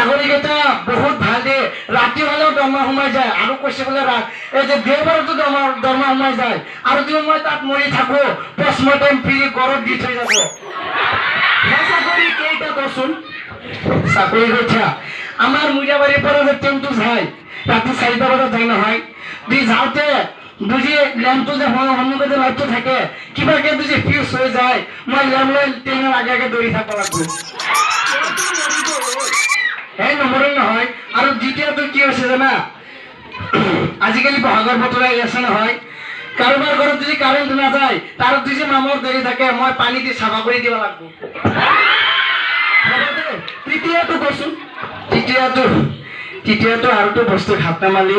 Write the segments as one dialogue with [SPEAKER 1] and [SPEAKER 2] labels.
[SPEAKER 1] ছাগলীকেইটা বহুত ভাল দিয়ে, ৰাতি হ'লেও দৰমহা সোমাই যায়। আৰু কৈছে বোলে এই যে দেওবাৰতো দৰমহা সোমাই যায়। আৰু যদি মই তাত মৰি থাকো পষ্টমৰ্টেম ফ্ৰী ঘৰত দি থৈ যাব। চাকৰি কেইটা কচোন? চাকৰি কথা আমাৰ মুৰিয়াবাৰীৰ পৰা যে ট্ৰেইনটো যায় ৰাতি 4টা বজাত যায় নহয়, দি যাওঁতে বুজি লেম্পটো যে সন্মুখে যে লাইটটো থাকে কিবাকে বুজি ফিউজ হৈ যায়, মই লেম্প লৈ ট্ৰেইনৰ আগে আগে দৌৰি থাকিব লাগিব। সেই নমৰে নহয়। আৰু দ্বিতীয়টো কি হৈছে জানা, আজিকালি বহাগৰ বতৰ আহি আছে নহয়, কাৰোবাৰ ঘৰত যদি কাৰেণ্ট নাযায় তাৰ যদি মামৰ দেৰি থাকে মই পানী দি চাফা কৰি দিব লাগিব। তৃতীয়টো কৈছো, তৃতীয়টো আৰুটো বস্তু খাত নামালি।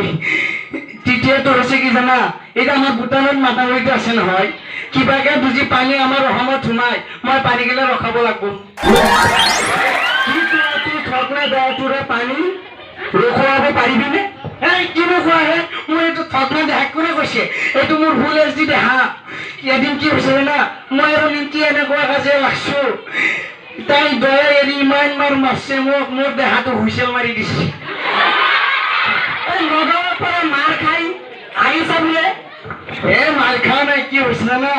[SPEAKER 1] তৃতীয়টো হৈছে কি জানা, এতিয়া আমাৰ ভূটানত মাতামৰিটো আছে নহয়, কিবাকে বুজি পানী আমাৰ অসমত সোমাই মই পানী গিলা ৰখাব লাগিব। পানী ৰখুৱাব পাৰিবিনে? এই কি নোখোৱাহে, মোৰ এইটো থকনা দেহা কোনে কৈছে? এইটো মোৰ ভুল এছ দি দেহা। এদিন কি হৈছে জানা, মই আৰু নিমকি এনেকুৱা কাজে লাগছো, তাই দয়া এৰি ইমান মাৰ মাৰছে মোক, মোৰ দেহাটো হুইছেল মাৰি দিছে। নগাঁৱৰ পৰা মাৰ খাই আহিছা বোলে? মাৰ খোৱা নাই, কি হৈছে জানা,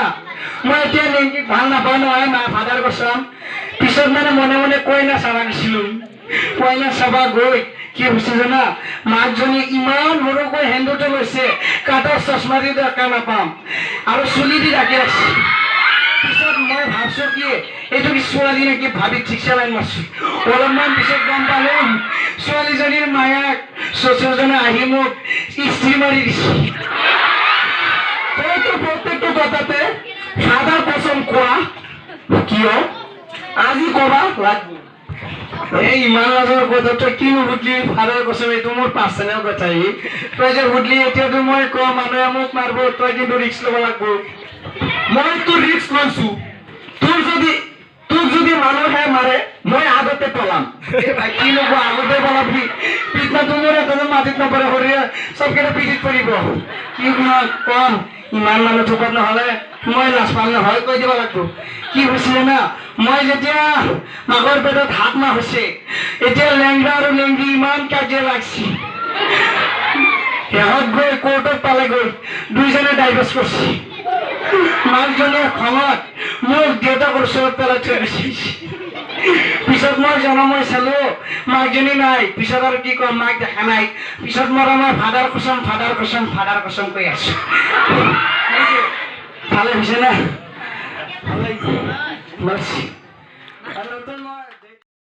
[SPEAKER 1] মই এতিয়া নিমকি ভাল নাপাওঁ নহয়, ফাদাৰ কচম। পিছত মানে মনে মনে কইনা চাবা দিছিলো। কইনা চাবা গৈ কি হৈছে জানা, মাকজনী ইমান সৰুকৈ হেন্দুটো লৈছে, কাঠৰ চশমা দি দেখা নাপাম আৰু চুলি দি ৰাখি আছে। পিছত মই ভাবছো কি এইটো কি ছোৱালী নেকি ভাবি ঠিকছে লাইন মাৰছো। অলপমান পিছত গম পালো ছোৱালীজনীৰ মায়াক শ্বশুৰজনে আহি মোক ইস্ত্ৰি মাৰি দিছে। তইতো প্ৰত্যেকটো কথাতে ফাদাৰ কচম কোৱা কিয় আজি কবা লাগব। এই ইমান লাজৰ কথা তই কি নুবুধলি? ফাদাৰ কচম এইটো মোৰ পাৰ্চনেল কথা। তই যে বুধলি এতিয়াতো মই কওঁ মানুহে মোক মাৰিব, তই কিন্তু ৰিক্স ল'ব লাগব। মই তোৰ ৰিক্স লৈছো। তোক যদি মানুহে মাৰে মই আগতে পলাম। কি নব আগতে পলাবি? পিছনাটো মোৰ এটা মাটিত নপৰে, শৰীৰে চবকেইটা পিঠিত পৰিব। কি কম, ইমান মানুহ থোপাত নহলে মই লাজ পাম নহয়, কৈ দিব লাগিব। কি হৈছে জানা, মই যেতিয়া মাকৰ পেটত হাত মাহ হৈছে, এতিয়া লেংগা আৰু লেংগি ইমান কাজিয়া লাগছি। শেষত গৈ কোৰ্টত পালে গৈ দুইজনে ডাইভৰ্চ কৰিছে। মাকজনে খঙত মোক দেউতাকৰ ওচৰত পেলাই থৈ দিছে। পিছত মই জনমই চালো মাকজনী নাই। পিছত আৰু কি কম, মাক দেখা নাই। পিছত মই ফাদাৰ কচম কৈ আছো। ভালে হৈছে না?